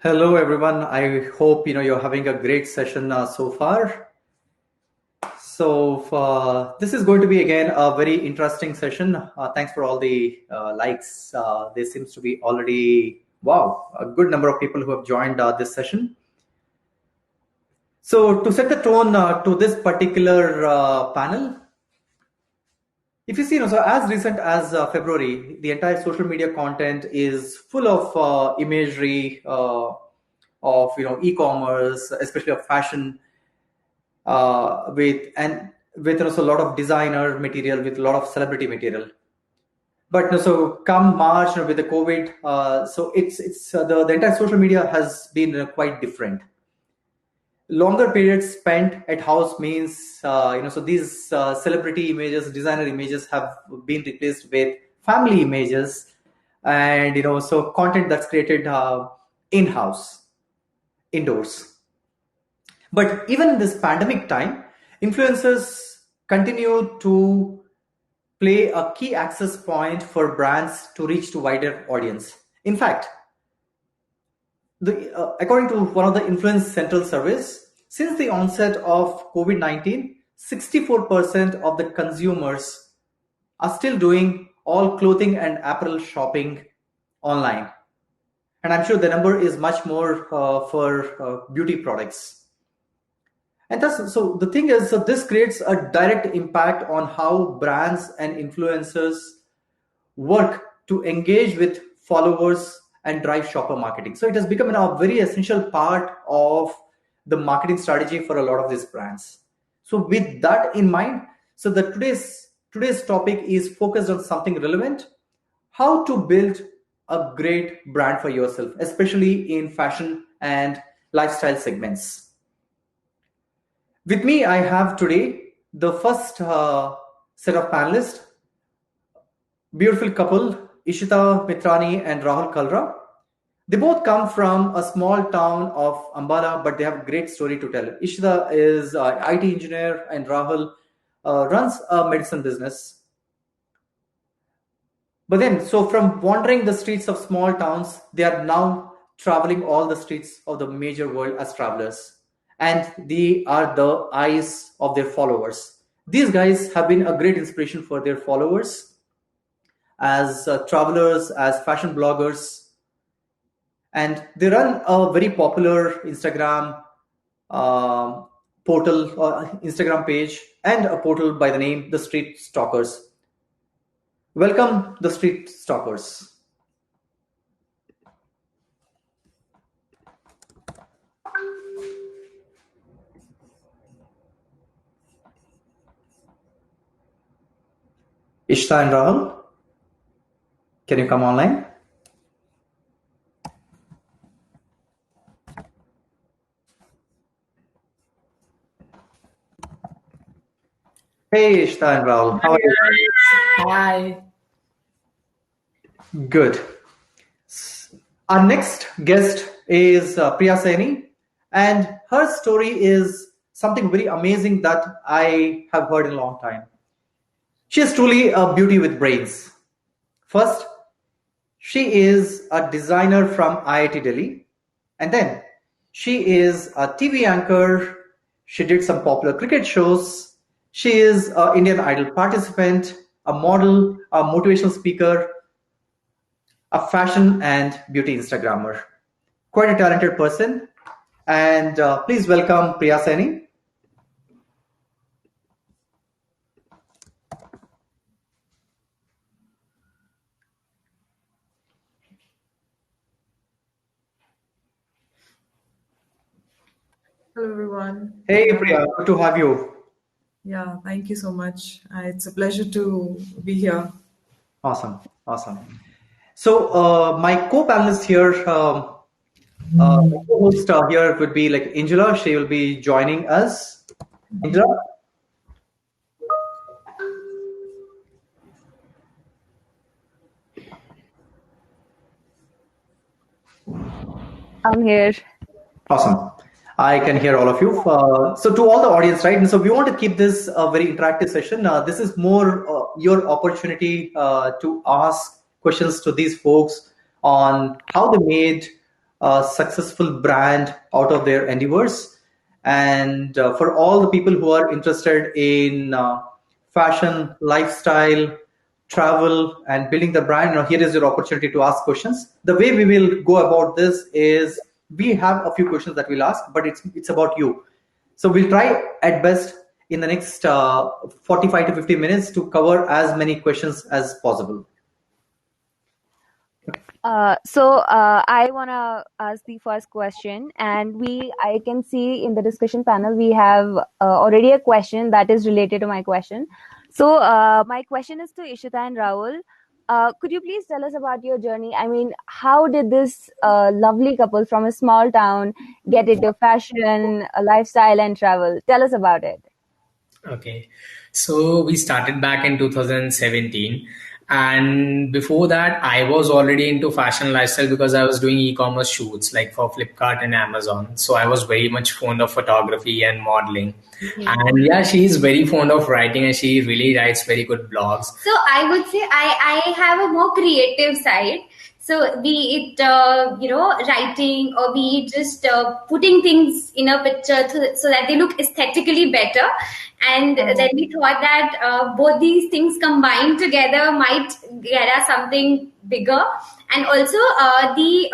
Hello, everyone. I hope you're having a great session so far. So this is going to be again a very interesting session. Thanks for all the likes. There seems to be already a good number of people who have joined this session. So to set the tone to this particular panel, if you see, so as recent as February, the entire social media content is full of imagery of e-commerce, especially of fashion, with also a lot of designer material, with a lot of celebrity material. But so come March with the COVID, so it's the entire social media has been quite different. Longer periods spent at house means so these celebrity images, designer images have been replaced with family images, and so content that's created in-house, indoors. But even in this pandemic time, influencers continue to play a key access point for brands to reach to wider audience. In fact, according to one of the Influence Central surveys, since the onset of COVID-19, 64% of the consumers are still doing all clothing and apparel shopping online. And I'm sure the number is much more for beauty products. And so the thing is, so this creates a direct impact on how brands and influencers work to engage with followers and drive shopper marketing. So it has become a very essential part of the marketing strategy for a lot of these brands. So with that in mind, so today's topic is focused on something relevant: how to build a great brand for yourself, especially in fashion and lifestyle segments. With me, I have today the first set of panelists, beautiful couple, Ishita Mitrani and Rahul Kalra. They both come from a small town of Ambala, but they have a great story to tell. Ishita is an IT engineer and Rahul runs a medicine business. But then, so from wandering the streets of small towns, they are now traveling all the streets of the major world as travelers. And they are the eyes of their followers. These guys have been a great inspiration for their followers as travelers, as fashion bloggers. And they run a very popular Instagram portal, Instagram page, and a portal by the name The Street Stalkers. Welcome, The Street Stalkers. Ishta and Rahul, can you come online? Hey, Ishta and Rahul, how are you? Hi. Good. Our next guest is Priya Saini, and her story is something very amazing that I have heard in a long time. She is truly a beauty with brains. First, she is a designer from IIT Delhi, and then she is a TV anchor. She did some popular cricket shows. She is an Indian Idol participant, a model, a motivational speaker, a fashion and beauty Instagrammer. Quite a talented person. And please welcome Priya Saini. Hello, everyone. Hey, Priya, good to have you. Yeah, thank you so much. It's a pleasure to be here. Awesome, awesome. So my co-panelist here, my co-host here would be like Angela. She will be joining us. Angela? I'm here. Awesome. I can hear all of you. So to all the audience, right? And so we want to keep this a very interactive session. This is more your opportunity to ask questions to these folks on how they made a successful brand out of their endeavors. And for all the people who are interested in fashion, lifestyle, travel, and building the brand, here is your opportunity to ask questions. The way we will go about this is we have a few questions that we'll ask, but it's about you. So we'll try at best in the next 45 to 50 minutes to cover as many questions as possible. I want to ask the first question, and I can see in the discussion panel we have already a question that is related to my question. So my question is to Ishita and Rahul. Could you please tell us about your journey? I mean, how did this lovely couple from a small town get into fashion, lifestyle, and travel? Tell us about it. Okay, so we started back in 2017, and before that, I was already into fashion lifestyle because I was doing e-commerce shoots like for Flipkart and Amazon. So I was very much fond of photography and modeling. And yeah, she is very fond of writing, and she really writes very good blogs. So I would say I have a more creative side. So be it writing, or be it just putting things in a picture so that they look aesthetically better. And then we thought that both these things combined together might get us something bigger. And also the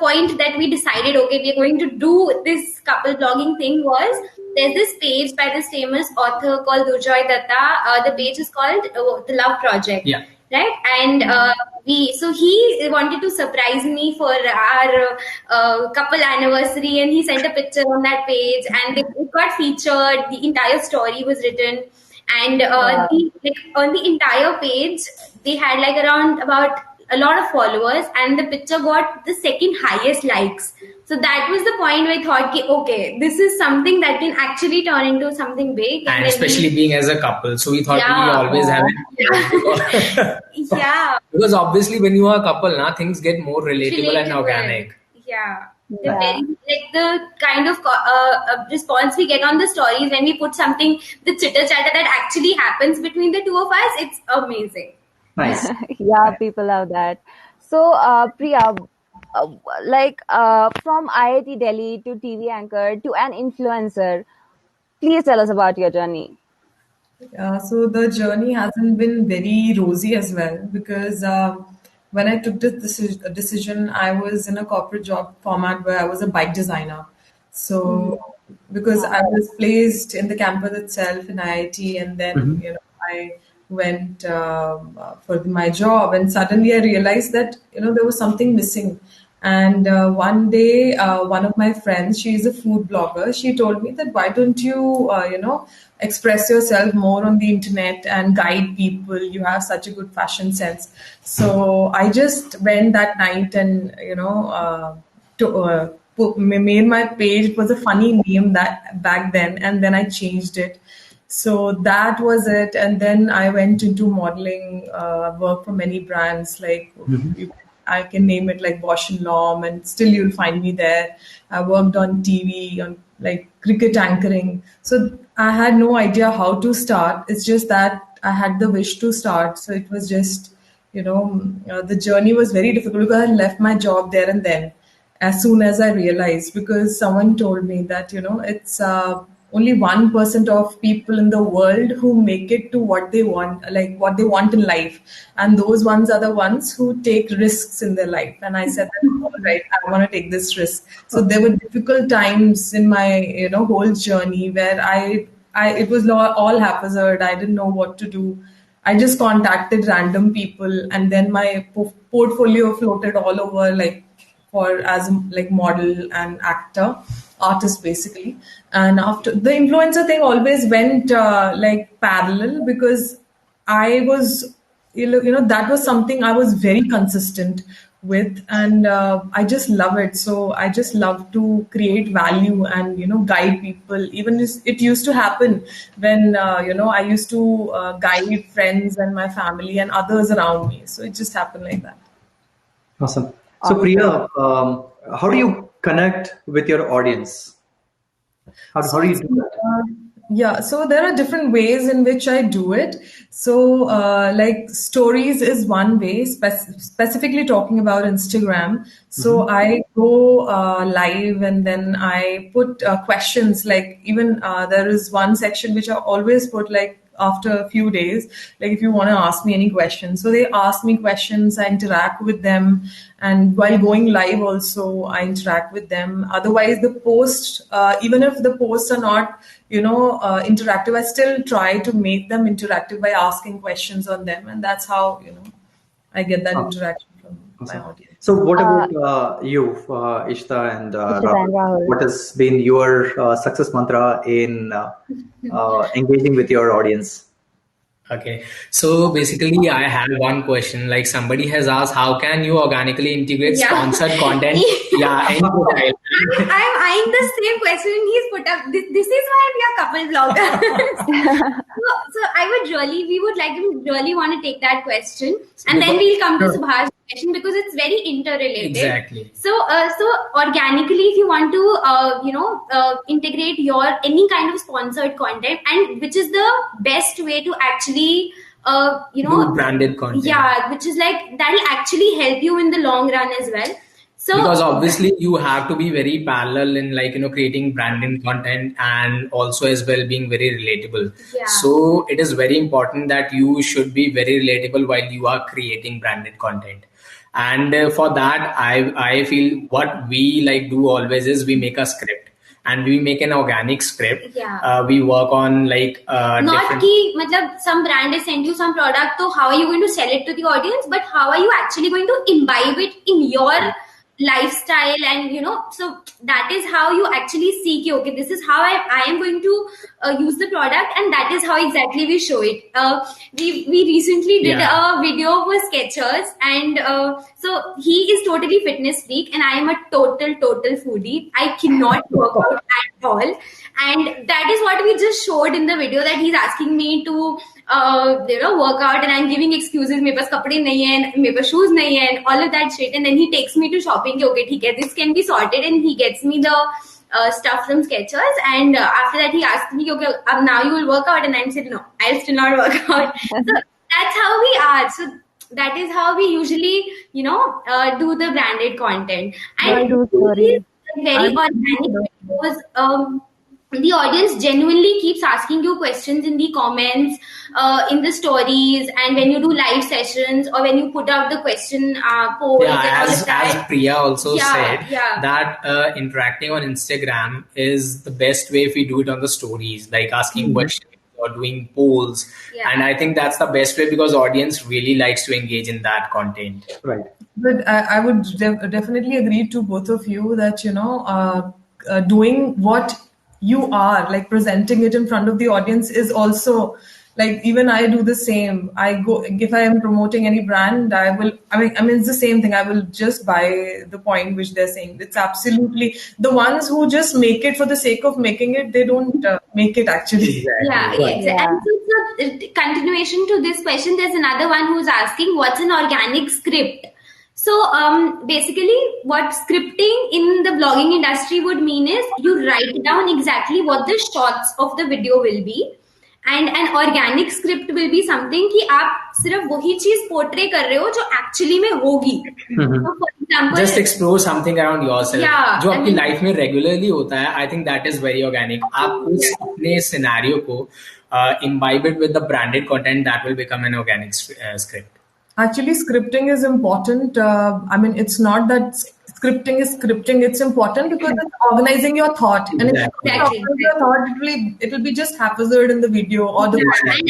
point that we decided, okay, we're going to do this couple blogging thing was, there's this page by this famous author called Durjoy Datta. The page is called The Love Project. Yeah. Right, and he wanted to surprise me for our couple anniversary, and he sent a picture on that page, and it got featured. The entire story was written, and on the entire page, they had around about a lot of followers, and the picture got the second highest likes. So that was the point where I thought, okay, this is something that can actually turn into something big. And especially being as a couple. So we thought we always have it. Yeah. Because obviously when you are a couple, things get more relatable and organic. Yeah. The kind of response we get on the stories when we put something, the chitter chatter that actually happens between the two of us, it's amazing. Nice. Yeah, people love that. So, Priya, from IIT Delhi to TV anchor to an influencer, please tell us about your journey. So the journey hasn't been very rosy as well, because when I took this decision, I was in a corporate job format where I was a bike designer. So because I was placed in the campus itself in IIT, and then I went for my job, and suddenly I realized that there was something missing. And one day, one of my friends, she is a food blogger, she told me that, why don't you express yourself more on the internet and guide people? You have such a good fashion sense. So I just went that night and made my page. It was a funny name that back then, and then I changed it. So that was it. And then I went into modeling, worked for many brands, I can name it like Bosch and Lomb, and still you'll find me there. I worked on TV, on cricket anchoring. So I had no idea how to start. It's just that I had the wish to start. So it was just, the journey was very difficult, because I left my job there and then, as soon as I realized, because someone told me that, it's only 1% of people in the world who make it to what they want, what they want in life. And those ones are the ones who take risks in their life. And I said, all right, I want to take this risk. So there were difficult times in my, whole journey where it was all haphazard. I didn't know what to do. I just contacted random people, and then my portfolio floated all over, as model and artist basically. And after, the influencer thing always went parallel, because I was that was something I was very consistent with, and I just love it. So I just love to create value and guide people. Even it used to happen when I used to guide friends and my family and others around me. So it just happened like that. Awesome. So Priya, how do you connect with your audience? How do you do that? Yeah, so there are different ways in which I do it. So, like stories is one way, specifically talking about Instagram. So I go live and then I put questions. Like even there is one section which I always put like after a few days, like if you want to ask me any questions. So they ask me questions, I interact with them, and while going live also I interact with them. Otherwise, the post, even if the posts are not interactive, I still try to make them interactive by asking questions on them, and that's how I get that interaction from my Awesome. audience. So what about you, Ishita and Ishita and Rahul? Rahul. What has been your success mantra in engaging with your audience? Okay, so basically, I have one question. Like somebody has asked, how can you organically integrate Yeah. sponsored content? Yeah, any profile. I'm eyeing the same question he's put up. This is why we are couple bloggers. So we would like to really want to take that question, and then we'll come to Subhash's question because it's very interrelated. Exactly. So organically, if you want to, integrate your any kind of sponsored content, and which is the best way to actually, Do branded content. yeah, which is like that'll actually help you in the long run as well. So Because obviously you have to be very parallel in creating branded content and also as well being very relatable. Yeah. So it is very important that you should be very relatable while you are creating branded content. And for that, I feel what we do always is we make a script and we make an organic script. Yeah. We work on not different. ki matlab some brand is send you some product, so how are you going to sell it to the audience, but how are you actually going to imbibe it in your lifestyle, and so that is how you actually see ki, okay, this is how I am going to use the product, and that is how exactly we show it. We recently did Yeah. a video for Skechers, and so he is totally fitness freak and I am a total foodie. I cannot work out at all, and that is what we just showed in the video, that he's asking me to work out, and I'm giving excuses, मेरे पास कपड़े नहीं हैं, मेरे पास shoes नहीं हैं, and all of that shit, and then he takes me to shopping. Okay, ठीक है, this can be sorted, and he gets me the stuff from Skechers, and after that he asked me, okay, now you will work out, and I said no, I'll still not work out. So that's how we are. So that is how we usually do the branded content, and do stories. very organic because the audience genuinely keeps asking you questions in the comments, in the stories, and when you do live sessions or when you put out the question polls and all Yeah, of that. as Priya also Yeah, said, yeah. that interacting on Instagram is the best way if we do it on the stories, like asking questions or doing polls. Yeah. And I think that's the best way because audience really likes to engage in that content. Right. But I would definitely agree to both of you that doing what you are, like presenting it in front of the audience, is also like, even I do the same. I go, if I am promoting any brand, I mean it's the same thing. I will just buy the point which they're saying. It's absolutely the ones who just make it for the sake of making it. They don't make it actually. Yeah, Right. exactly. And so, continuation to this question, there's another one who's asking, what's an organic script? So basically, what scripting in the blogging industry would mean is you write down exactly what the shots of the video will be, and an organic script will be something कि आप सिर्फ वही चीज portray कर रहे हो जो actually में होगी. So for example, Just explore something around yourself. Yeah, जो I आपकी mean- लाइफ में रेगुलरली होता है. I think that is very organic. आप उस अपने सिनेरियो को imbibe it with the branded content, that will become an organic script. Actually, scripting is important. I mean, it's not that scripting is scripting. It's important because it's organizing your thought. And if you Exactly. organize your thought, it will be just haphazard in the video or the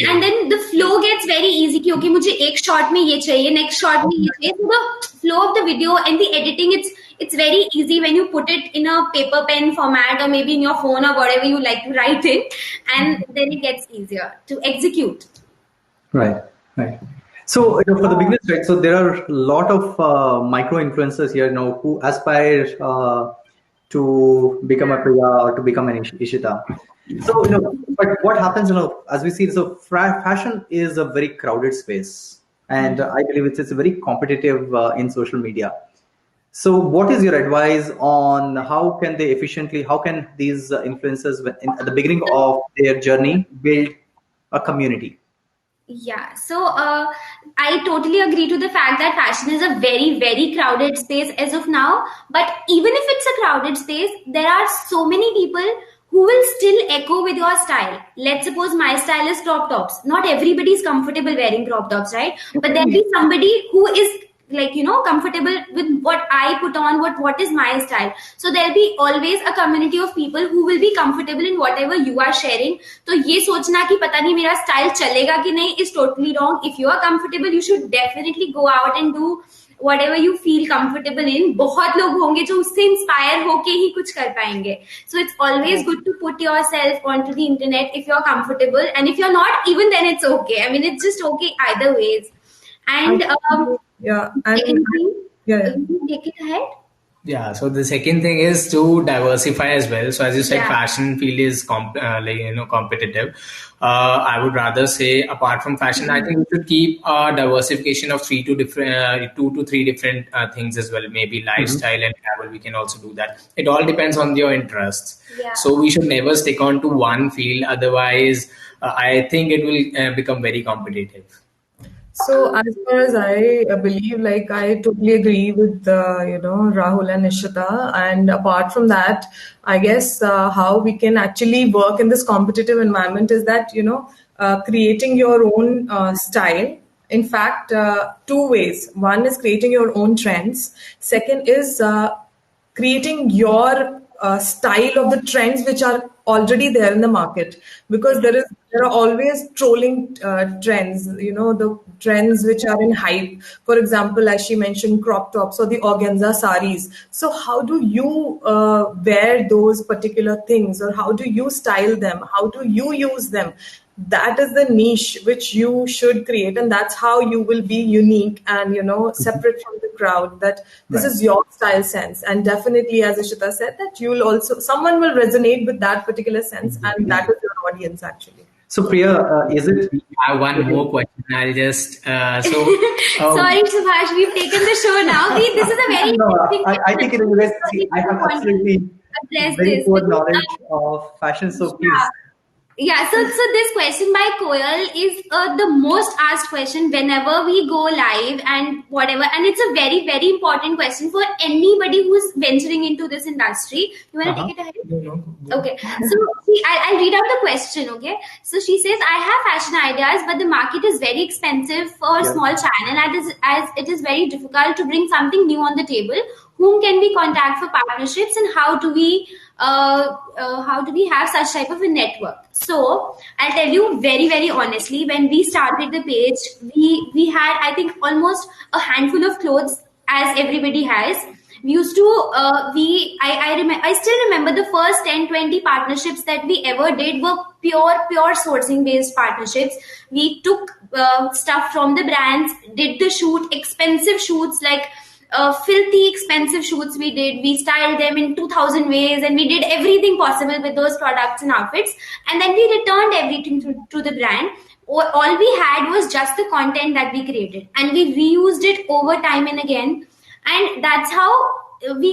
and then the flow gets very easy कि okay, मुझे एक shot में ये चाहिए, next shot में ये चाहिए. So the flow of the video and the editing, it's very easy when you put it in a paper pen format or maybe in your phone or whatever you like to write in, and then it gets easier to execute. Right. So for the beginners, right? So there are a lot of micro influencers here, who aspire to become a Priya or to become an Ishita. So but what happens, as we see, so fashion is a very crowded space, and I believe it's very competitive in social media. So what is your advice on how can these influencers at the beginning of their journey build a community? Yeah, so I totally agree to the fact that fashion is a very, very crowded space as of now. But even if it's a crowded space, there are so many people who will still echo with your style. Let's suppose my style is crop tops. Not everybody is comfortable wearing crop tops, right? But there'll be somebody who is like, comfortable with what I put on, what is my style. So there'll be always a community of people who will be comfortable in whatever you are sharing. तो ये सोचना कि पता नहीं मेरा style चलेगा कि नहीं is totally wrong. If you are comfortable, you should definitely go out and do whatever you feel comfortable in. बहुत लोग होंगे जो उससे इंस्पायर होके ही कुछ कर पाएंगे. So it's always good to put yourself onto the internet if you're comfortable, and if you're not, even then it's okay. I mean, it's just okay either ways. And Yeah, second thing, yeah. take it ahead. Yeah, so the second thing is to diversify as well. So as you said, Yeah. fashion field is competitive. I would rather say apart from fashion, I think we should keep a diversification of two to three different things as well. Maybe lifestyle and travel. We can also do that. It all depends on your interests. Yeah. So we should never stick on to one field. Otherwise, I think it will become very competitive. So as far as I believe, like I totally agree with Rahul and Nishita. And apart from that, I guess how we can actually work in this competitive environment is that creating your own style. In fact, two ways. One is creating your own trends. Second is creating your style of the trends which are already there in the market, because there are always trolling trends, the trends which are in hype. For example, as she mentioned, crop tops or the organza saris. So how do you wear those particular things, or how do you style them? How do you use them? That is the niche which you should create, and that's how you will be unique and separate from the crowd, that this Right. is your style sense. And definitely, as Ishita said, that someone will resonate with that particular sense, and that is your audience actually. So Priya, is it? I have one more question. I'll just Sorry, Subhash, we've taken the show now. This is a very No, interesting I think it is. I have absolutely address very this. poor knowledge of fashion, so please. Yeah, so this question by Koyal is the most asked question whenever we go live and whatever, and it's a very, very important question for anybody who's venturing into this industry. You want to take it ahead? No. Okay, so I'll read out the question. Okay, so she says, I have fashion ideas, but the market is very expensive for a Yeah. small channel, as it is very difficult to bring something new on the table. Whom can we contact for partnerships, and how do we have such type of a network? So I'll tell you very, very honestly, when we started the page, we had, I think, almost a handful of clothes, as everybody has. We used to I still remember the first 10-20 partnerships that we ever did were pure sourcing based partnerships. We took stuff from the brands, did the shoot, expensive shoots, like filthy expensive shoots we styled them in 2000 ways, and we did everything possible with those products and outfits, and then we returned everything to the brand. All we had was just the content that we created, and we reused it over time and again, and that's how we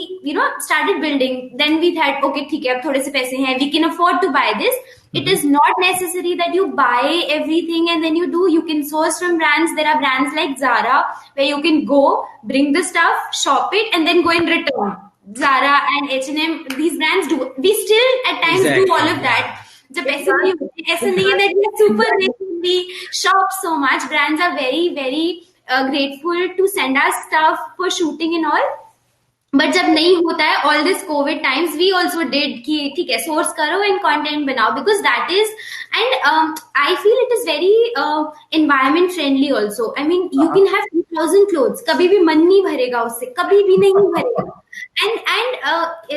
started building. Then we thought, okay, theek hai, ab thode se paise hain, we can afford to buy this. It is not necessary that you buy everything and then you can source from brands. There are brands like Zara where you can go, bring the stuff, shop it, and then go and return. Zara and H&M, these brands do. We still at times do all of that. जब ऐसे नहीं है that we are super rich, we shop so much. Brands are very, very grateful to send us stuff for shooting and all. But जब नहीं होता है, all this covid times, we also did कि ठीक है, सोर्स करो and content बनाओ, because that is, and I feel it is very environment friendly also. I mean you can have 2000 clothes, कभी भी मन नहीं भरेगा उससे, कभी भी नहीं भरेगा. And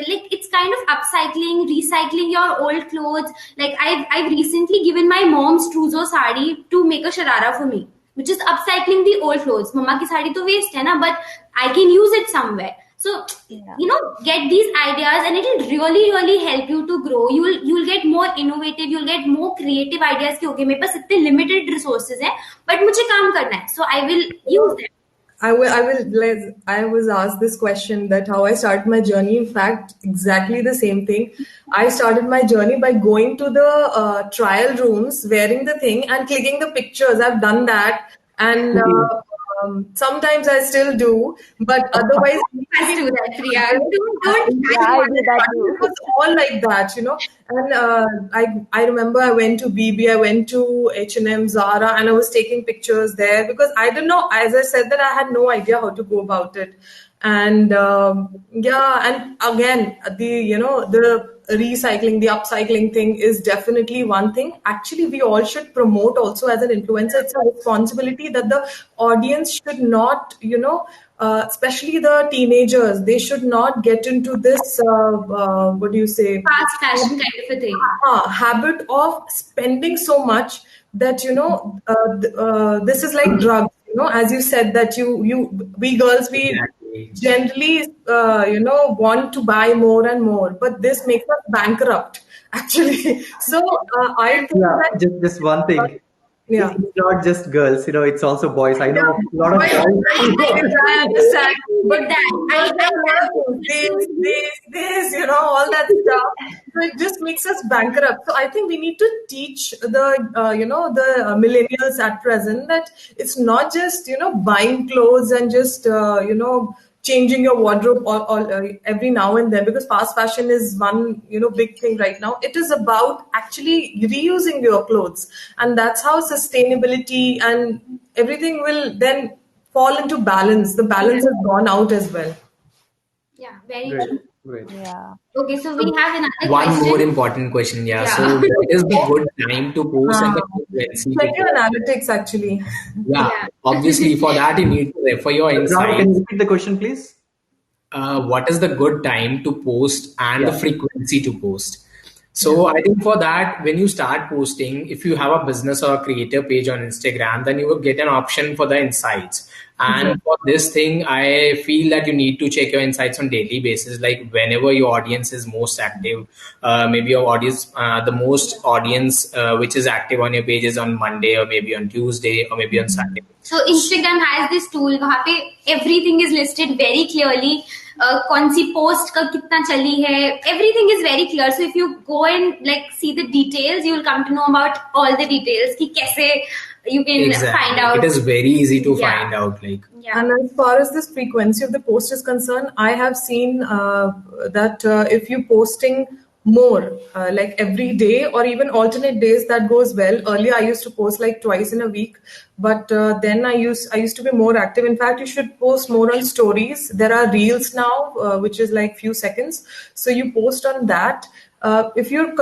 like it's kind of upcycling, recycling your old clothes. Like I've recently given my mom's trousseau sari to make a sharara for me, which is upcycling the old clothes. Mama की साड़ी तो waste है ना, but I can use it somewhere. So get these ideas, and it will really help you to grow. You'll get more innovative, you'll get more creative ideas कि okay, मेरे पास इतने limited resources हैं, but मुझे काम करना है, so I will use them. I was asked this question that how I started my journey. In fact, exactly the same thing. I started my journey by going to the trial rooms, wearing the thing and clicking the pictures. I've done that. And sometimes I still do, but otherwise, Let's do that, Priya. Don't Yeah, I do that too. it was all like that, And I remember I went to BB, I went to H&M, Zara, and I was taking pictures there because I don't know. As I said, that I had no idea how to go about it, and and again, the recycling, the upcycling thing is definitely one thing. Actually, we all should promote also as an influencer. It's a responsibility that the audience should not, especially the teenagers, they should not get into this, what do you say? fast fashion kind of a thing. Habit of spending so much that, this is like drugs, as you said that we girls, we Exactly. generally, want to buy more and more, but this makes us bankrupt, actually. So I think Yeah, that, just one thing. yeah. It's not just girls, it's also boys. I know a lot of But boys. I understand. But I love this, all that stuff. So it just makes us bankrupt. So I think we need to teach the millennials at present that it's not just, buying clothes and just, changing your wardrobe or every now and then, because fast fashion is one big thing right now. It is about actually reusing your clothes, and that's how sustainability and everything will then fall into balance. The balance has gone out as well. Yeah, very Great, true. great. Yeah. Okay, so we have another One question. more important question, yeah. Yeah. So, what is the good time to post and the frequency to Check your post? analytics, actually. Yeah, Yeah. obviously, for that, you need to refer your Ram, can insights. you repeat the question, please? What is the good time to post and the Yeah. frequency to post? So I think for that, when you start posting, if you have a business or a creator page on Instagram, then you will get an option for the insights. And for this thing, I feel that you need to check your insights on daily basis, like whenever your audience is most active. Maybe your audience, the most audience which is active on your page is on Monday or maybe on Tuesday or maybe on Sunday. So Instagram has this tool वहाँ पे everything is listed very clearly. कौन सी post कब कितना चली है, everything is very clear. So if you go and like see the details, you will come to know about all the details कि कैसे you can Exactly. find out. It is very easy to Yeah. find out. Like, Yeah. And as far as this frequency of the post is concerned, I have seen that if you're posting more, like every day or even alternate days, that goes well. Earlier, I used to post like twice in a week, but then I used to be more active. In fact, you should post more on stories. There are reels now, which is like few seconds. So you post on that. If you're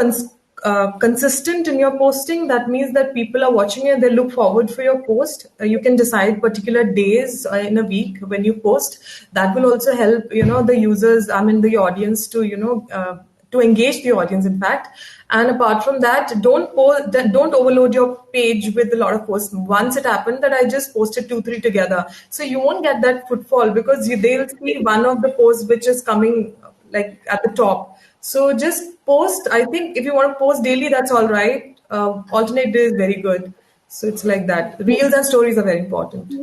consistent in your posting, that means that people are watching it, they look forward for your post. You can decide particular days in a week when you post. That will also help the users, the audience to engage the audience, in fact. And apart from that, don't overload your page with a lot of posts. Once it happened that I just posted 2-3 together, so you won't get that footfall because they'll see one of the posts which is coming like at the top. So just post. I think if you want to post daily, that's all right. Alternate day is very good. So it's like that. Reels and stories are very important.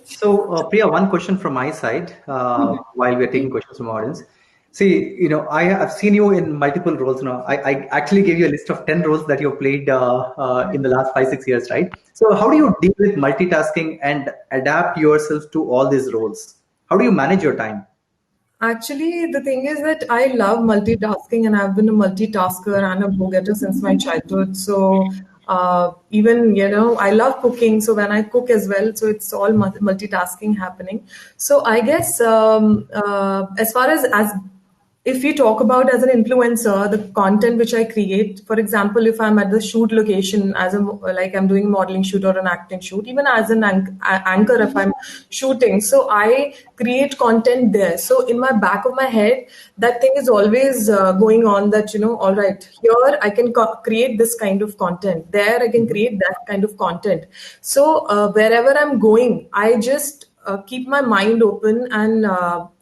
So, Priya, one question from my side while we're taking questions from audience. See, I have seen you in multiple roles now. I actually gave you a list of 10 roles that you've played in the last 5-6 years, right? So how do you deal with multitasking and adapt yourself to all these roles? How do you manage your time? Actually, the thing is that I love multitasking, and I've been a multitasker and a go-getter since my childhood. So even, I love cooking. So when I cook as well, so it's all multitasking happening. So I guess as far as if we talk about as an influencer, the content which I create, for example, if I'm at the shoot location like I'm doing a modeling shoot or an acting shoot, even as an anchor, if I'm shooting, so I create content there. So in my back of my head, that thing is always going on that, all right, here I can create this kind of content. There I can create that kind of content. So wherever I'm going, I just keep my mind open and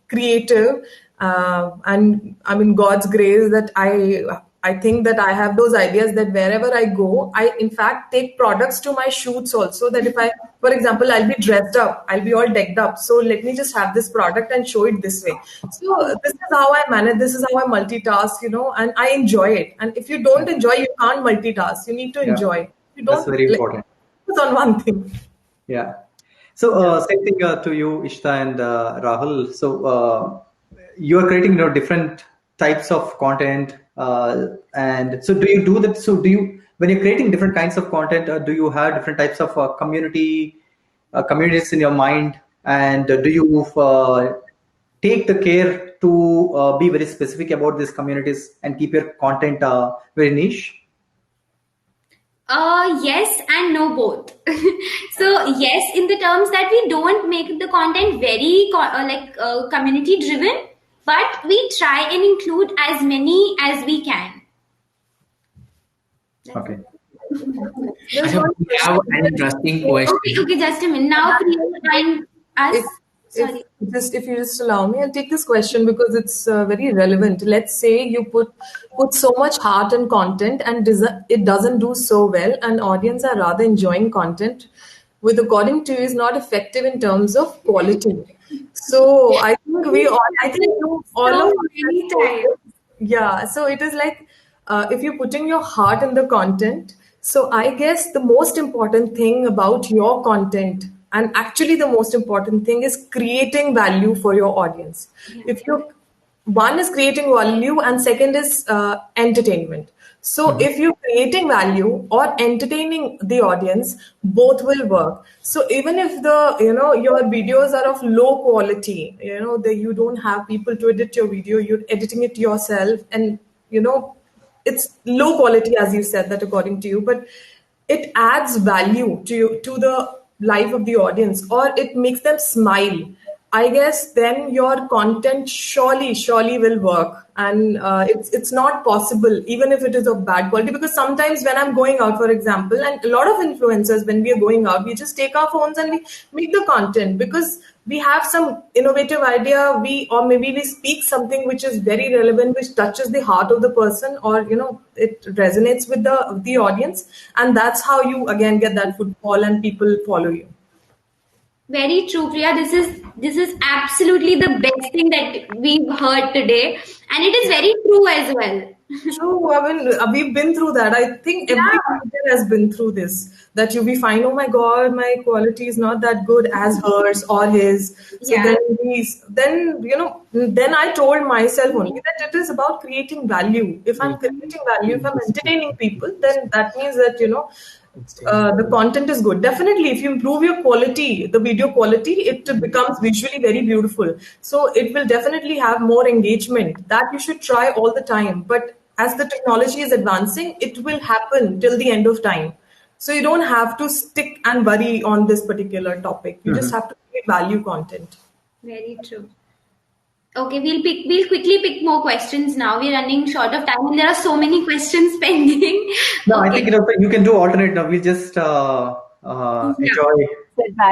creative. And God's grace that I I think that I have those ideas that wherever I go, I in fact take products to my shoots also. That if I, for example, I'll be dressed up, I'll be all decked up. So let me just have this product and show it this way. So this is how I manage. This is how I multitask, and I enjoy it. And if you don't enjoy, you can't multitask. You need to Yeah. enjoy. You That's don't very important. focus on one thing. Yeah. So same thing to you, Ishta and Rahul. So you are creating different types of content, and so do you do that? So do you, when you're creating different kinds of content, do you have different types of communities in your mind, and do you take the care to be very specific about these communities and keep your content very niche? Yes and no both. So yes, in the terms that we don't make the content very community driven, but we try and include as many as we can. Okay. I have an interesting question. Okay, just a minute. Now, Priya and us. Sorry. If you just allow me, I'll take this question because it's very relevant. Let's say you put so much heart in content and it doesn't do so well, and audience are rather enjoying content, which according to you is not effective in terms of quality. So I think all of many times. yeah. So it is like if you're putting your heart in the content. So I guess the most important thing about your content, and actually the most important thing, is creating value for your audience. If you, one is creating value and second is entertainment. So if you're creating value or entertaining the audience, both will work. So even if your videos are of low quality, you don't have people to edit your video, you're editing it yourself, and it's low quality, as you said that according to you, but it adds value to the life of the audience, or it makes them smile, I guess then your content surely will work. And it's not possible, even if it is of bad quality, because sometimes when I'm going out, for example, and a lot of influencers, when we are going out, we just take our phones and we make the content because we have some innovative idea, or maybe we speak something which is very relevant, which touches the heart of the person, or it resonates with the audience, and that's how you again get that footfall and people follow you. Very true, Priya. This is absolutely the best thing that we've heard today, and it is very true as well. True. I mean, we've been through that. I think every creator has been through this. That you be fine. Oh my God, my quality is not that good as hers or his. So then I told myself only that it is about creating value. If I'm creating value, if I'm entertaining people, then that means that the content is good. Definitely, if you improve your quality, the video quality, it becomes visually very beautiful. So it will definitely have more engagement. That you should try all the time. But as the technology is advancing, it will happen till the end of time. So you don't have to stick and worry on this particular topic. You just have to create value content. Very true. Okay, we'll quickly pick more questions now. We're running short of time and there are so many questions pending. No, okay. I think you can do alternate now. We'll just enjoy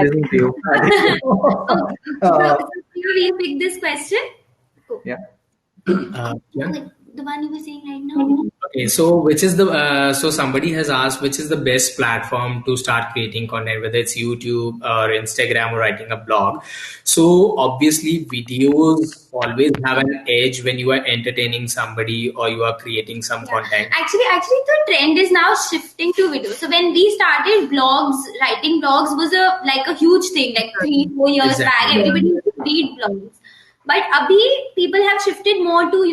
listening to you. Okay. So we'll pick this question. Cool. Yeah. The one you were saying right now. Okay, so which is the so somebody has asked which is the best platform to start creating content, whether it's YouTube or Instagram or writing a blog. So obviously videos always have an edge when you are entertaining somebody or you are creating some content. Actually the trend is now shifting to video. So when we started blogs, writing blogs was a huge thing, like 3-4 years back. Everybody used to read blogs. But abhi people have shifted more to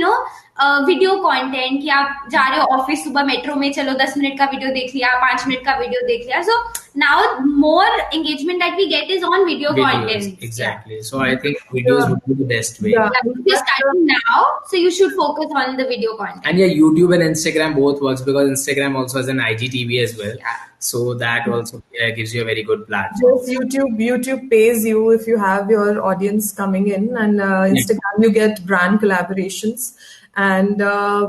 video content कि आप जा रहे हो office, सुबह metro में, चलो 10 minute का video देख लिया, 5 मिनट का वीडियो देख लिया. So now more engagement that we get is on video content. Exactly. So I think videos would be the best way. If you're starting now, so you should focus on the video content. And YouTube and Instagram both works because Instagram also has an IGTV as well. So that also gives you a very good platform. Yes, YouTube pays you if you have your audience coming in, and Instagram you get brand collaborations. And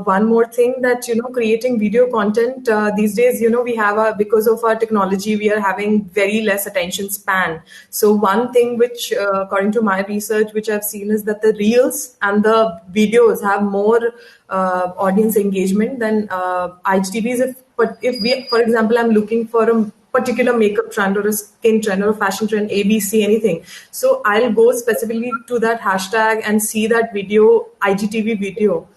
one more thing that, creating video content these days, we have because of our technology, we are having very less attention span. So one thing which, according to my research, which I've seen is that the reels and the videos have more audience engagement than IGTVs. If we, for example, I'm looking for a particular makeup trend or a skin trend or a fashion trend, ABC, anything. So I'll go specifically to that hashtag and see that video, IGTV video.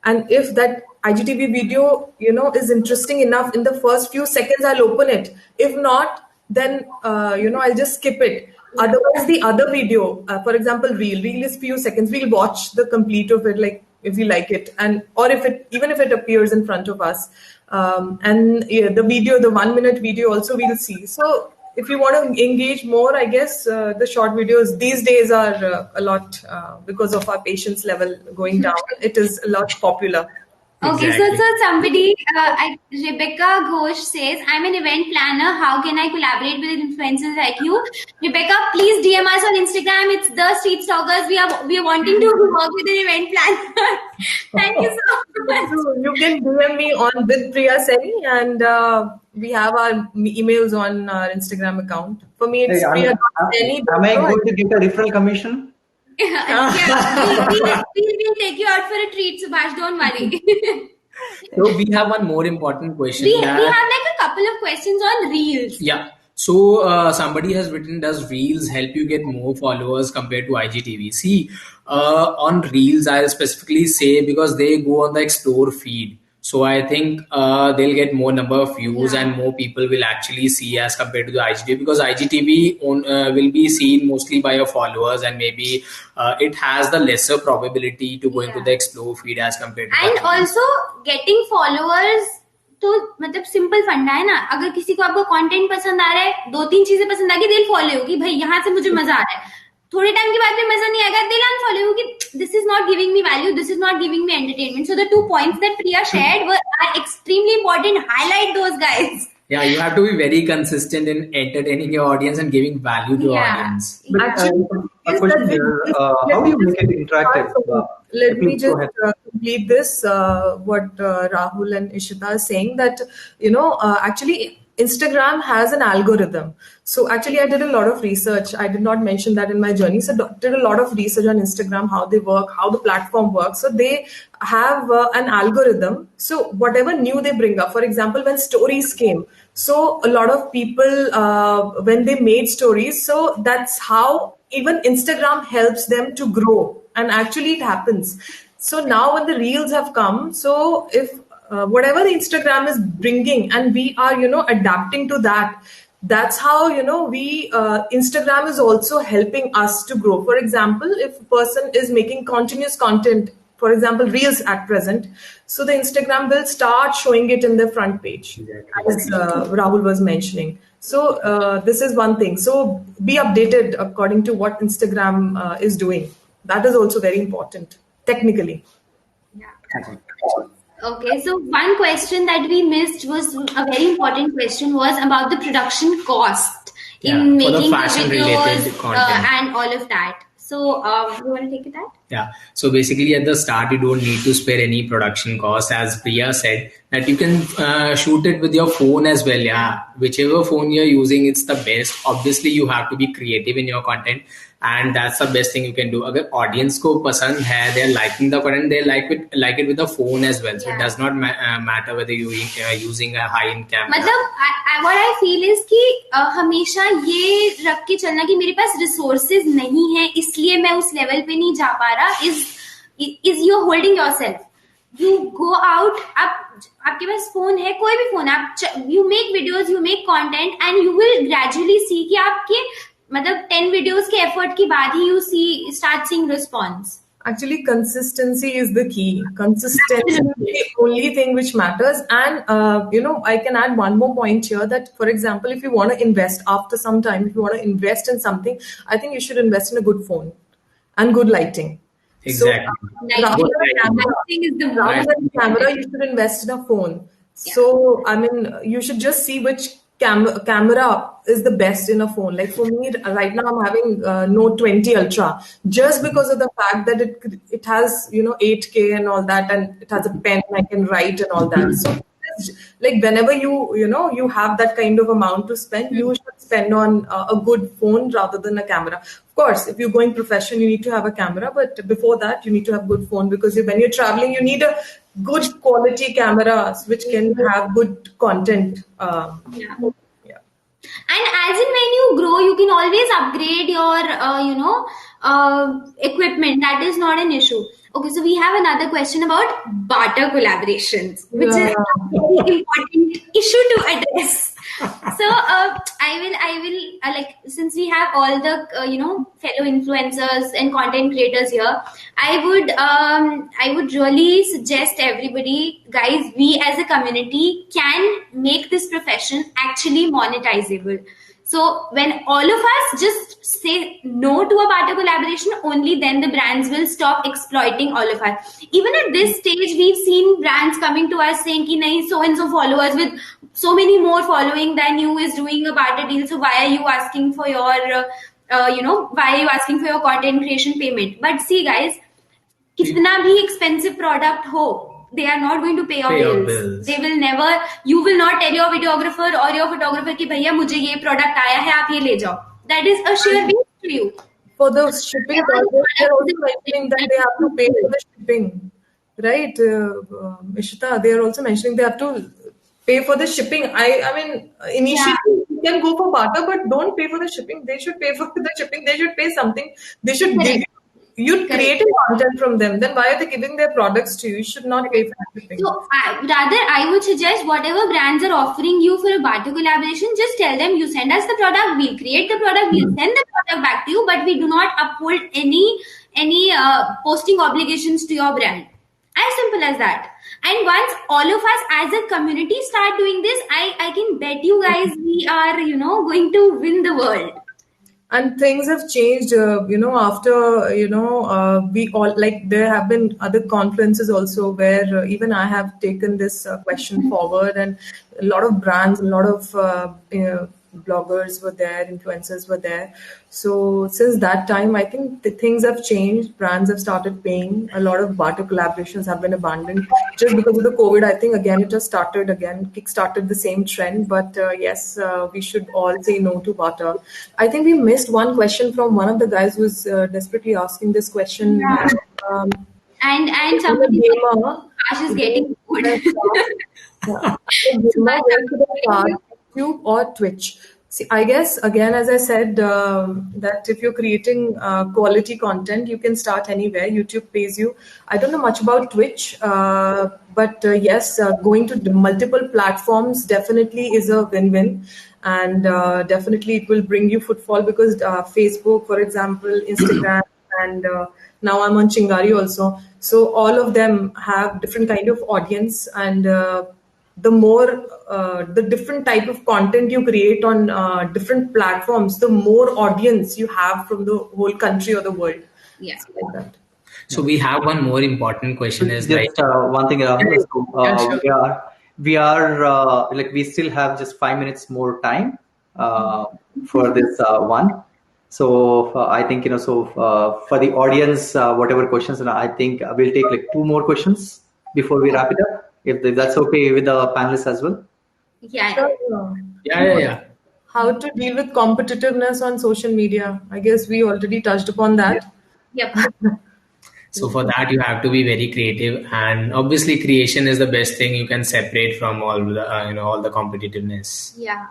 And if that IGTV video, is interesting enough, in the first few seconds, I'll open it. If not, then, I'll just skip it. Otherwise, the other video, for example, reel is few seconds. We'll watch the complete of it, like if we like it, and or even if it appears in front of us. And the video, the 1 minute video also we'll see. So if you want to engage more, I guess the short videos these days are a lot, because of our patience level going down, it is a lot popular. Okay, Exactly. so somebody, Rebecca Ghosh says, I'm an event planner. How can I collaborate with influencers like you? Rebecca, please DM us on Instagram. It's the Street Stalkers. We are wanting to work with an event planner. Thank you so much. So you can DM me on with Priya Seni, and we have our emails on our Instagram account. For me, it's Hey, Priya.Seni. am I going to get a referral commission? Yeah, we'll take you out for a treat, Subhash. Don't worry. So we have one more important question. We have like a couple of questions on Reels. Yeah. So somebody has written, does Reels help you get more followers compared to IGTV? See, on Reels, I'll specifically say because they go on the explore feed. So I think they'll get more number of views and more people will actually see as compared to the IGTV, because IGTV will be seen mostly by your followers, and maybe it has the lesser probability to go into the explore feed as compared to And the also getting followers, तो मतलब simple फंडा है ना. अगर किसी को आपका content पसंद आ रहा है, 2-3 चीजें पसंद आ गई, they'll follow you कि भाई यहाँ से मुझे मजा आ रहा है. थोड़े टाइम के बाद में मजा नहीं आएगा, they'll unfollow you कि this is not giving me value, this is not giving me entertainment. So the 2 points that Priya shared are extremely important. Highlight those guys. Yeah, you have to be very consistent in entertaining your audience and giving value to your audience. But, Actually, a question here, how do you make it interactive? Let me Please go just ahead. complete this, what Rahul and Ishita are saying, that, actually Instagram has an algorithm. So actually I did a lot of research. I did not mention that in my journey. So did a lot of research on Instagram, how they work, how the platform works. So they have an algorithm. So whatever new they bring up, for example, when stories came, so a lot of people, when they made stories, so that's how even Instagram helps them to grow. And actually it happens. So now when the reels have come, so if whatever the Instagram is bringing and we are, adapting to that, that's how, Instagram is also helping us to grow. For example, if a person is making continuous content, for example, reels at present, so the Instagram will start showing it in the front page, as Rahul was mentioning. So this is one thing. So be updated according to what Instagram is doing. That is also very important, technically. Okay, so one question that we missed was a very important question, was about the production cost in for the making the fashion-related videos content. and all of that. So you want to take it out? Yeah. So basically at the start, you don't need to spare any production cost. As Priya said, that you can shoot it with your phone as well. Yeah. Whichever phone you're using, it's the best. Obviously, you have to be creative in your content. And that's the best thing you can do. Agar audience ko pasand hai, they're liking the content, they like it with the phone as well. So it does not matter whether you're using a high-end camera. मतलब what I feel is कि हमेशा ये रख के चलना कि मेरे पास resources नहीं है, इसलिए मैं उस level पे नहीं जा पा रहा, is you're holding yourself. You go out, आपके पास phone है, कोई भी phone, you make videos, you make content, and you will gradually see कि आपके मतलब 10 videos के effort के बाद ही start seeing response. Actually, consistency is the key. Consistency is the only thing which matters. And, I can add one more point here that, for example, if you want to invest after some time, if you want to invest in something, I think you should invest in a good phone and good lighting. Exactly. So, rather than camera, you should invest in a phone. So, I mean, you should just see which camera is the best in a phone. Like for me, right now I'm having Note 20 Ultra just because of the fact that it has 8K and all that, and it has a pen I can write and all that. So like whenever you have that kind of amount to spend, you should spend on a good phone rather than a camera. Of course, if you're going professional, you need to have a camera, but before that, you need to have good phone, because when you're traveling, you need a good quality camera which can have good content. Yeah. Yeah. And as in when you grow, you can always upgrade your, equipment. That is not an issue. Okay, so we have another question about barter collaborations, which is Yeah. a very important issue to address. So I will like, since we have all the fellow influencers and content creators here, I would really suggest everybody, guys, we as a community can make this profession actually monetizable. So when all of us just say no to a barter collaboration, only then the brands will stop exploiting all of us. Even at this stage, we've seen brands coming to us saying ki nahi, so and so followers with so many more following than you is doing a barter deal. So why are you asking for your why are you asking for your content creation payment? But see, guys, kitna bhi expensive product ho, they are not going to pay your bills. They will never. You will not tell your videographer or your photographer कि भैया मुझे ये product आया है, आप ये ले जाओ. That is a sheer waste to you. For the shipping, they're also mentioning that they have to pay for the shipping, right? Ishita, they are also mentioning they have to pay for the shipping. I mean, initially you can go for barter, but don't pay for the shipping. They should pay for the shipping. They should pay something. They should give you. You're creating content from them. Then why are they giving their products to you? You should not pay for shipping. So I would suggest whatever brands are offering you for a barter collaboration, just tell them you send us the product, we'll create the product, we'll send the product back to you, but we do not uphold any posting obligations to your brand. As simple as that. And once all of us as a community start doing this, I can bet you guys we are going to win the world. And things have changed, after, we all, like, there have been other conferences also where even I have taken this question forward, and a lot of brands, a lot of bloggers were there, influencers were there. So since that time, I think things have changed. Brands have started paying. A lot of barter collaborations have been abandoned just because of the COVID. I think again it has started again, kickstarted the same trend. But yes, we should all say no to barter. I think we missed one question from one of the guys who was desperately asking this question. Yeah. And somebody Ash is getting good. YouTube or Twitch. See, I guess, again, as I said, that if you're creating quality content, you can start anywhere. YouTube pays you. I don't know much about Twitch, but yes, going to multiple platforms definitely is a win-win. And definitely it will bring you footfall, because Facebook, for example, Instagram, and now I'm on Chingari also. So all of them have different kind of audience, and the more the different type of content you create on different platforms, the more audience you have from the whole country or the world. Yeah. So like that. So we have one more important question is Just one thing, sure. we are like, we still have just 5 minutes more time for this one. So I think, for the audience, whatever questions, and I think we'll take like 2 more questions before we wrap it up, if that's okay with the panelists as well. Yeah. Yeah. How to deal with competitiveness on social media? I guess we already touched upon that. Yep. So for that, you have to be very creative, and obviously creation is the best thing you can separate from all the all the competitiveness. Yeah.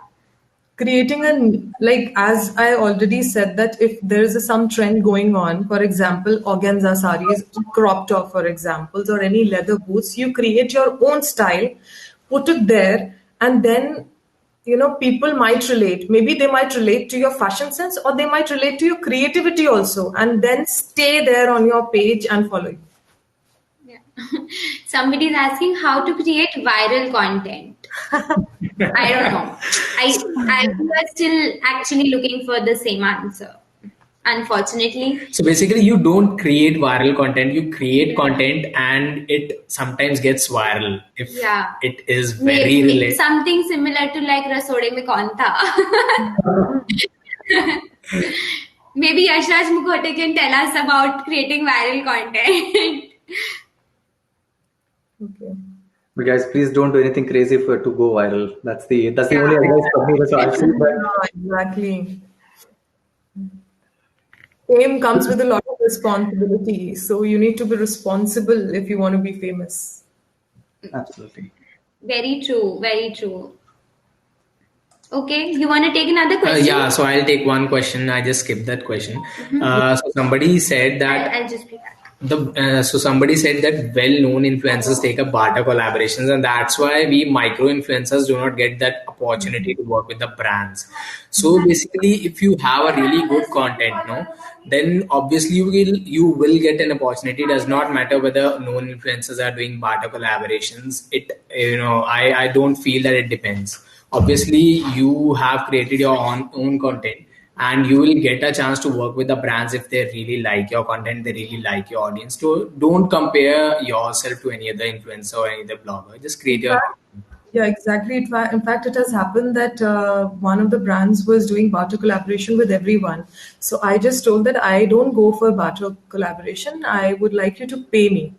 Creating as I already said, that if there is some trend going on, for example, organza sarees, crop top, for example, or any leather boots, you create your own style, put it there, and then people might relate. Maybe they might relate to your fashion sense, or they might relate to your creativity also, and then stay there on your page and follow you. Yeah. Somebody is asking how to create viral content. I don't know. I was still actually looking for the same answer. unfortunately. So basically, you don't create viral content, you create content and it sometimes gets viral if Yeah. it is very Maybe something similar to like Rasode Mein Kaun Tha. Maybe Yashraj Mukhote can tell us about creating viral content. Okay. But guys, please don't do anything crazy to go viral. That's the only advice from me. So I've seen that. Exactly. Fame comes with a lot of responsibility. So you need to be responsible if you want to be famous. Absolutely. Very true, very true. Okay, you want to take another question? yeah, so I'll take one question. I just skipped that question. So somebody said that I'll just be back. so somebody said that well-known influencers take up barter collaborations, and that's why we micro influencers do not get that opportunity to work with the brands. So basically, if you have a really good content, no, then obviously you will get an opportunity. It does not matter whether known influencers are doing barter collaborations. I don't feel that it depends. Obviously, you have created your own content and you will get a chance to work with the brands if they really like your content, they really like your audience. So don't compare yourself to any other influencer or any other blogger. Just create your Yeah, exactly. In fact, it has happened that one of the brands was doing barter collaboration with everyone. So I just told that I don't go for barter collaboration. I would like you to pay me.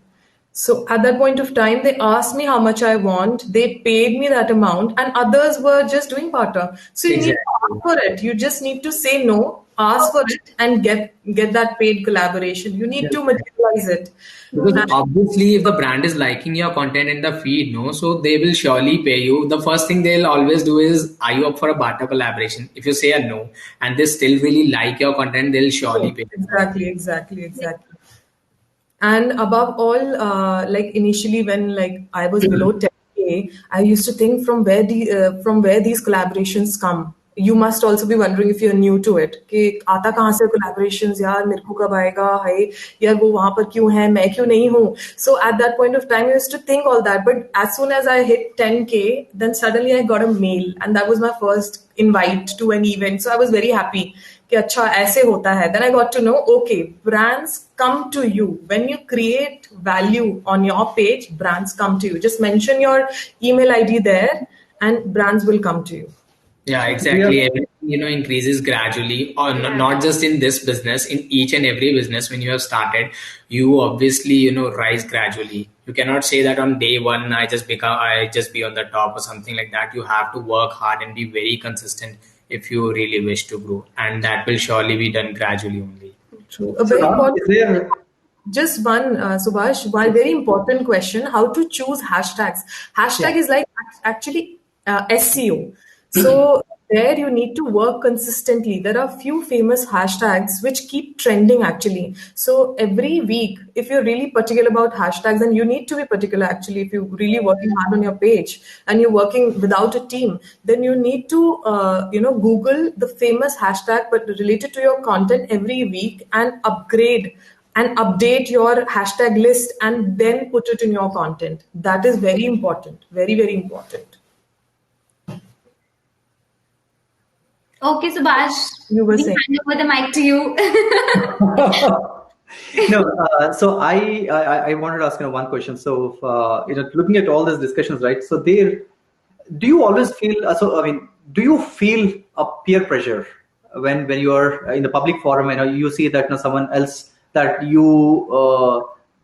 So at that point of time, they asked me how much I want. They paid me that amount, and others were just doing barter. So you need to ask for it. You just need to say no, ask for it, and get that paid collaboration. You need to materialize it. because obviously if the brand is liking your content in the feed, no, so they will surely pay you. The first thing they'll always do is, are you up for a barter collaboration? If you say a no and they still really like your content, they'll surely pay you. Exactly. And above all, like initially when like I was below 10K, I used to think from where these collaborations come. You must also be wondering if you're new to it. कि आता कहाँ से collaborations यार मेरे को कब आएगा हाय यार वो वहाँ पर क्यों है मैं क्यों नहीं हूँ. So at that point of time I used to think all that, but as soon as I hit 10K, then suddenly I got a mail and that was my first invite to an event. So I was very happy. कि अच्छा ऐसे होता है. Then I got to know, okay, brands come to you. When you create value on your page, brands come to you. Just mention your email ID there and brands will come to you. Yeah, exactly. Everything increases gradually, or not just in this business, in each and every business. When you have started, you obviously rise gradually. You cannot say that on day one I just be on the top or something like that. You have to work hard and be very consistent if you really wish to grow, and that will surely be done gradually only. True. A very important. Just one, Subhash, one very important question: how to choose hashtags? Hashtag is like actually SEO. So there you need to work consistently. There are few famous hashtags which keep trending actually. So every week, if you're really particular about hashtags, and you need to be particular actually, if you're really working hard on your page and you're working without a team, then you need to Google the famous hashtag but related to your content every week and upgrade and update your hashtag list and then put it in your content. That is very important. Very, very important. Okay, Subhash, You were we saying. hand over the mic to you. No, so I wanted to ask one question. So looking at all these discussions, right? So do you always feel? Do you feel a peer pressure when you are in the public forum and you see that someone else that you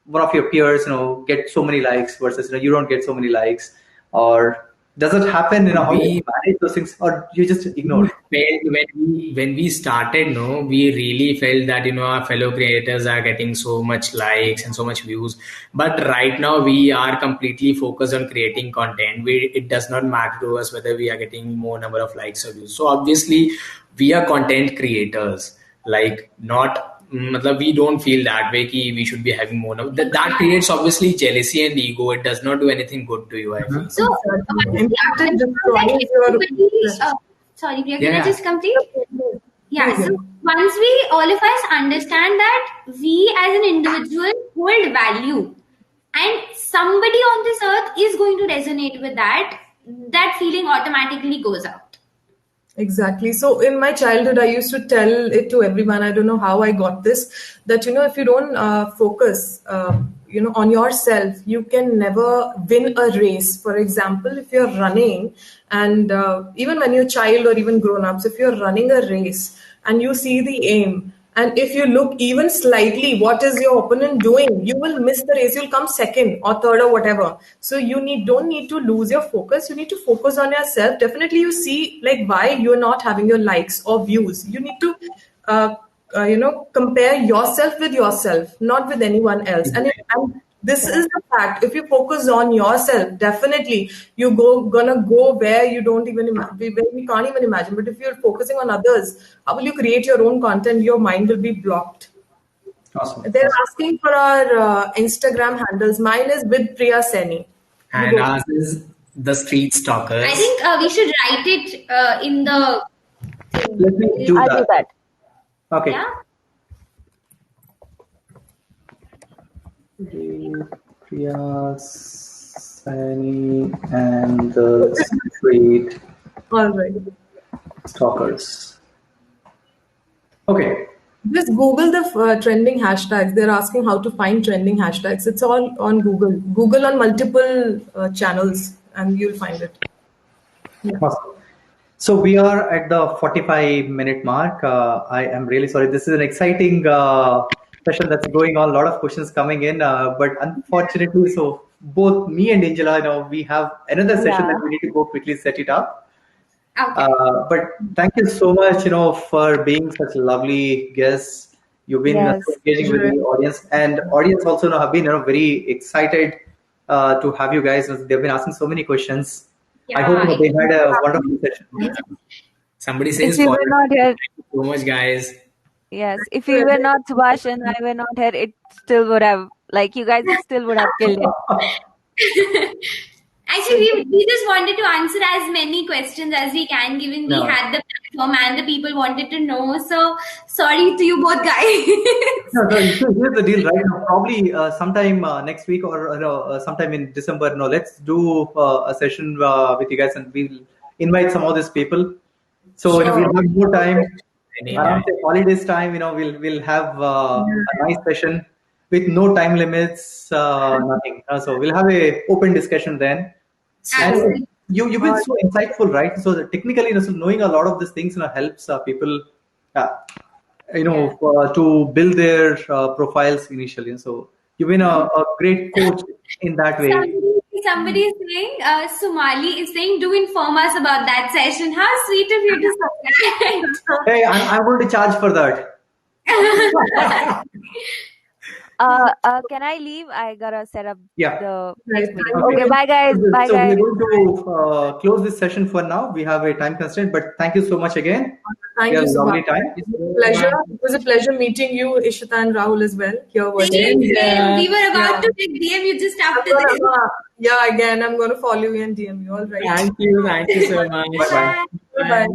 one of your peers get so many likes versus you don't get so many likes, or does it happen? How do you manage those things, or you just ignore? When we started, we really felt that our fellow creators are getting so much likes and so much views. But right now, we are completely focused on creating content. It does not matter to us whether we are getting more number of likes or views. So obviously, we are content creators. Like not. We don't feel that way कि we should be having more. That creates obviously jealousy and ego. It does not do anything good to you, I feel. So, in fact, it destroys your. Sorry, Priya, can I just complete? Yeah, Okay. so once all of us understand that we as an individual hold value and somebody on this earth is going to resonate with that feeling automatically goes out. Exactly. So in my childhood, I used to tell it to everyone. I don't know how I got this, that, if you don't focus, on yourself, you can never win a race. For example, if you're running, and even when you're a child or even grown-ups, if you're running a race and you see the aim, and if you look even slightly, what is your opponent doing? You will miss the race. You'll come second or third or whatever. So you don't need to lose your focus. You need to focus on yourself. Definitely, you see like why you're not having your likes or views. You need to, compare yourself with yourself, not with anyone else. And this is the fact. If you focus on yourself, definitely you gonna go where you don't even where you can't even imagine. But if you're focusing on others, how will you create your own content? Your mind will be blocked. Awesome. They're asking for our Instagram handles. Mine is with Priya Seni. And ours is the Street Stalkers. I think we should write it in the thing. Let me do I'll do that. Okay. Yeah. Priya, Sani, and the Street All right. Stalkers. Okay. Just Google the trending hashtags. They're asking how to find trending hashtags. It's all on Google. Google on multiple channels, and you'll find it. Yeah. Awesome. So we are at the 45-minute mark. I am really sorry. This is an exciting session that's going on. A lot of questions coming in, but unfortunately, so both me and Angela, we have another session Yeah. that we need to go quickly set it up. Okay. But thank you so much, for being such a lovely guest. You've been Yes. so engaging with the audience, and audience also have been very excited to have you guys. They've been asking so many questions. I hope Yeah, they had a wonderful session. Somebody If says, we were not here, thank you so much, guys. yes, if we were not Subhash and I were not here, it still would have, you guys still would have killed it. Actually, we just wanted to answer as many questions as we can, given No. we had the platform and the people wanted to know. So sorry to you both guys. No, here's the deal right now. Probably sometime next week or sometime in December. No, let's do a session with you guys, and we'll invite some of these people. So we'll have more time. Around the holidays time, we'll have a nice session with no time limits, nothing. So we'll have a open discussion then. Absolutely. And you've been so insightful, right? So technically, so knowing a lot of these things, helps people, to build their profiles initially. So you've been a great coach in that way. Somebody is saying, Somali is saying, do inform us about that session. How sweet of you to say that. Hey, I'm going to charge for that. Can I leave? I gotta set up Yeah. the Right. next meeting. Okay, bye guys. Bye So guys. we're going to close this session for now. We have a time constraint, but thank you so much again. Thank We had you a so lovely much. time. Pleasure. It was a pleasure meeting you, Ishita and Rahul as well. Here was Same. We were about Yeah. to DM you just after this. Yeah, again, I'm going to follow you and DM you. All right. Thank you so much. Bye-bye. Bye-bye.